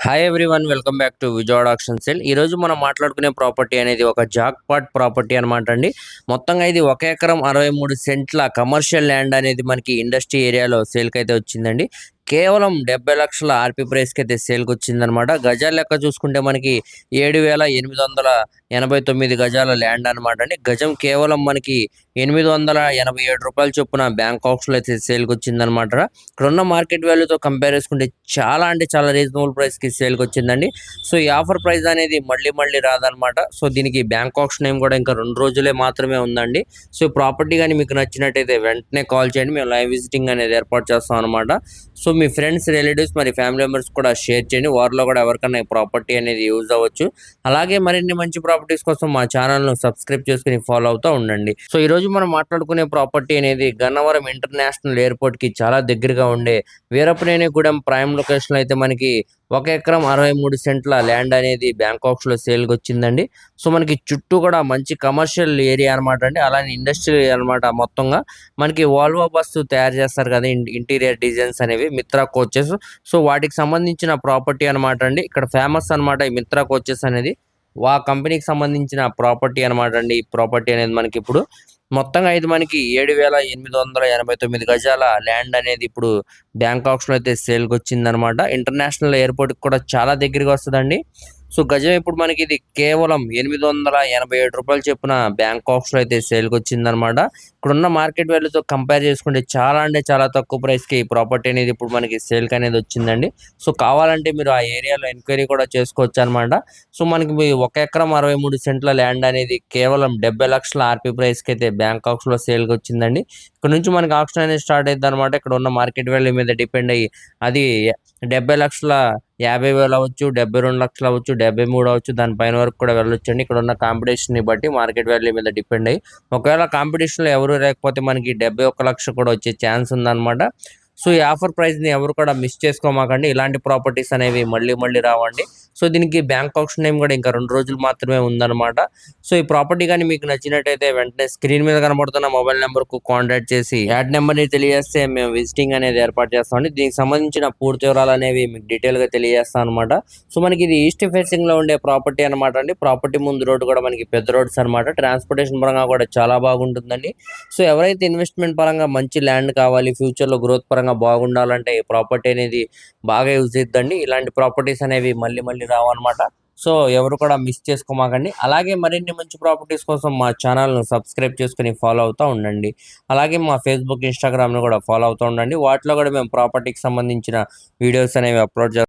Hi everyone, welcome back to Vijayawada auction sale. ఈ రోజు మనం మాట్లాడుకునే ప్రాపర్టీ అనేది ఒక జాక్ పాట్ ప్రాపర్టీ అనమాట అండి. మొత్తంగా ఇది 1 ఎకరం 63 సెంట్ల కమర్షియల్ ల్యాండ్ అనేది మనకి ఇండస్ట్రీ ఏరియాలో సేల్కి అయితే వచ్చిందండి. కేవలం 70 లక్షల ఆర్పీ ప్రైస్కి అయితే సేల్కి వచ్చిందనమాట. గజాల లెక్క చూసుకుంటే మనకి 7,889 గజాల ల్యాండ్ అనమాట అండి. గజం కేవలం మనకి 887 రూపాయల చొప్పున బ్యాంక్ ఆప్షన్లో అయితే సేల్కి వచ్చిందనమాట. ఇక్కడ ఉన్న మార్కెట్ వాల్యూతో కంపేర్ చేసుకుంటే చాలా రీజనబుల్ ప్రైస్కి సేల్కి వచ్చిందండి. సో ఈ ఆఫర్ ప్రైస్ అనేది మళ్ళీ రాదనమాట. సో దీనికి బ్యాంక్ ఆప్షన్ ఏం కూడా ఇంకా 2 రోజులే మాత్రమే ఉందండి. సో ప్రాపర్టీ కానీ మీకు నచ్చినట్టయితే వెంటనే కాల్ చేయండి, మేము లైవ్ విజిటింగ్ అనేది ఏర్పాటు చేస్తాం అనమాట. సో మీ ఫ్రెండ్స్, రిలేటివ్స్, మరి ఫ్యామిలీ మెంబర్స్ కూడా షేర్ చేయండి. వారిలో కూడా ఎవరికైనా ఈ ప్రాపర్టీ అనేది యూజ్ అవ్వచ్చు. అలాగే మరిన్ని మంచి ప్రాపర్టీస్ కోసం మా ఛానల్ను సబ్స్క్రైబ్ చేసుకుని ఫాలో అవుతూ ఉండండి. సో ఈ రోజు మనం మాట్లాడుకునే ప్రాపర్టీ అనేది గన్నవరం ఇంటర్నేషనల్ ఎయిర్పోర్ట్ కి చాలా దగ్గరగా ఉండే వీరపనేనిగూడెం ప్రైమ్ లొకేషన్ అయితే మనకి 1 ఎకరం 63 సెంట్ల ల్యాండ్ అనేది బ్యాంకాక్స్ లో సేల్కి వచ్చిందండి. సో మనకి చుట్టూ కూడా మంచి కమర్షియల్ ఏరియా అనమాట అండి, అలానే ఇండస్ట్రియల్ అనమాట. మొత్తంగా మనకి వాల్వో బస్సు తయారు చేస్తారు కదా, ఇంటీరియర్ డిజైన్స్ అనేవి మిత్రా కోచెస్. సో వాటికి సంబంధించిన ప్రాపర్టీ అనమాట అండి. ఇక్కడ ఫేమస్ అనమాట ఈ మిత్రా కోచెస్ అనేది, కంపెనీకి సంబంధించిన ప్రాపర్టీ అనమాట అండి. ఈ ప్రాపర్టీ అనేది మనకి ఇప్పుడు మొత్తంగా ఇది మనకి 7,889 గజాల ల్యాండ్ అనేది ఇప్పుడు బ్యాంకాక్స్ లో అయితే సేల్కి వచ్చిందనమాట. ఇంటర్నేషనల్ ఎయిర్పోర్ట్ కూడా చాలా దగ్గరగా వస్తుందండి. సో గజం ఇప్పుడు మనకి ఇది కేవలం 887 రూపాయలు చొప్పున బ్యాంకాక్స్ లో అయితే సేల్కి వచ్చిందనమాట. ఇక్కడున్న మార్కెట్ వాల్యూతో కంపేర్ చేసుకుంటే చాలా తక్కువ ప్రైస్ కి ఈ ప్రాపర్టీ అనేది ఇప్పుడు మనకి సేల్కి అనేది వచ్చిందండి. సో కావాలంటే మీరు ఆ ఏరియాలో ఎంక్వైరీ కూడా చేసుకోవచ్చు అనమాట. సో మనకి 1 ఎకరం 63 సెంట్ల ల్యాండ్ అనేది కేవలం 70 లక్షల ఆర్పీ ప్రైస్ కి అయితే బ్యాంకాక్స్ లో సేల్కి వచ్చిందండి. ఇక్కడ నుంచి మనకి ఆప్షన్ అనేది స్టార్ట్ అవుతుంది అనమాట. ఇక్కడ ఉన్న మార్కెట్ వాల్యూ మీద డిపెండ్ అయ్యి అది 70,50,000 అవ్వచ్చు, 72 లక్షలు అవ్వచ్చు, 73 అవ్వచ్చు, దానిపైన వరకు కూడా వెళ్ళొచ్చు అండి. ఇక్కడ ఉన్న కాంపిటీషన్ ని బట్టి మార్కెట్ వాల్యూ మీద డిపెండ్ అయ్యి ఒకవేళ కాంపిటీషన్ లో ఎవరు లేకపోతే మనకి 71 లక్ష కూడా వచ్చే ఛాన్స్ ఉందన్నమాట. సో ఈ ఆఫర్ ప్రైస్ ని ఎవరు కూడా మిస్ చేసుకోమాకండి. ఇలాంటి ప్రాపర్టీస్ అనేవి మళ్ళీ రావండి. సో దీనికి బ్యాంక్ ఆప్షన్ టైం కూడా ఇంకా 2 రోజులు మాత్రమే ఉందన్నమాట. సో ఈ ప్రాపర్టీ కానీ మీకు నచ్చినట్టయితే వెంటనే స్క్రీన్ మీద కనబడుతున్న మొబైల్ నెంబర్ కు కాంటాక్ట్ చేసి యాడ్ నెంబర్ ని తెలియజేస్తే మేము విజిటింగ్ అనేది ఏర్పాటు చేస్తామండి. దీనికి సంబంధించిన పూర్తి వివరాలు అనేవి మీకు డీటెయిల్ గా తెలియజేస్తాం అనమాట. సో మనకి ఇది ఈస్ట్ ఫేసింగ్ లో ఉండే ప్రాపర్టీ అనమాట అండి. ప్రాపర్టీ ముందు రోడ్డు కూడా మనకి పెద్ద రోడ్స్ అనమాట. ట్రాన్స్పోర్టేషన్ పరంగా కూడా చాలా బాగుంటుందండి. సో ఎవరైతే ఇన్వెస్ట్మెంట్ పరంగా మంచి ల్యాండ్ కావాలి, ఫ్యూచర్ లో గ్రోత్ పరంగా బాగుండాలంటే ఈ ప్రాపర్టీ అనేది బాగా యూజ్ అవుతుందండి. ఇలాంటి ప్రాపర్టీస్ అనేవి మళ్ళీ రావన్నమాట. సో ఎవరు కూడా మిస్ చేసుకోమాకండి. అలాగే మరిన్ని మంచి ప్రాపర్టీస్ కోసం మా ఛానల్ను సబ్స్క్రైబ్ చేసుకుని ఫాలో అవుతూ ఉండండి. అలాగే మా ఫేస్బుక్, ఇన్స్టాగ్రామ్ను కూడా ఫాలో అవుతూ ఉండండి. వాటిలో కూడా మేము ప్రాపర్టీకి సంబంధించిన వీడియోస్ అనేవి అప్లోడ్ చేస్తాం.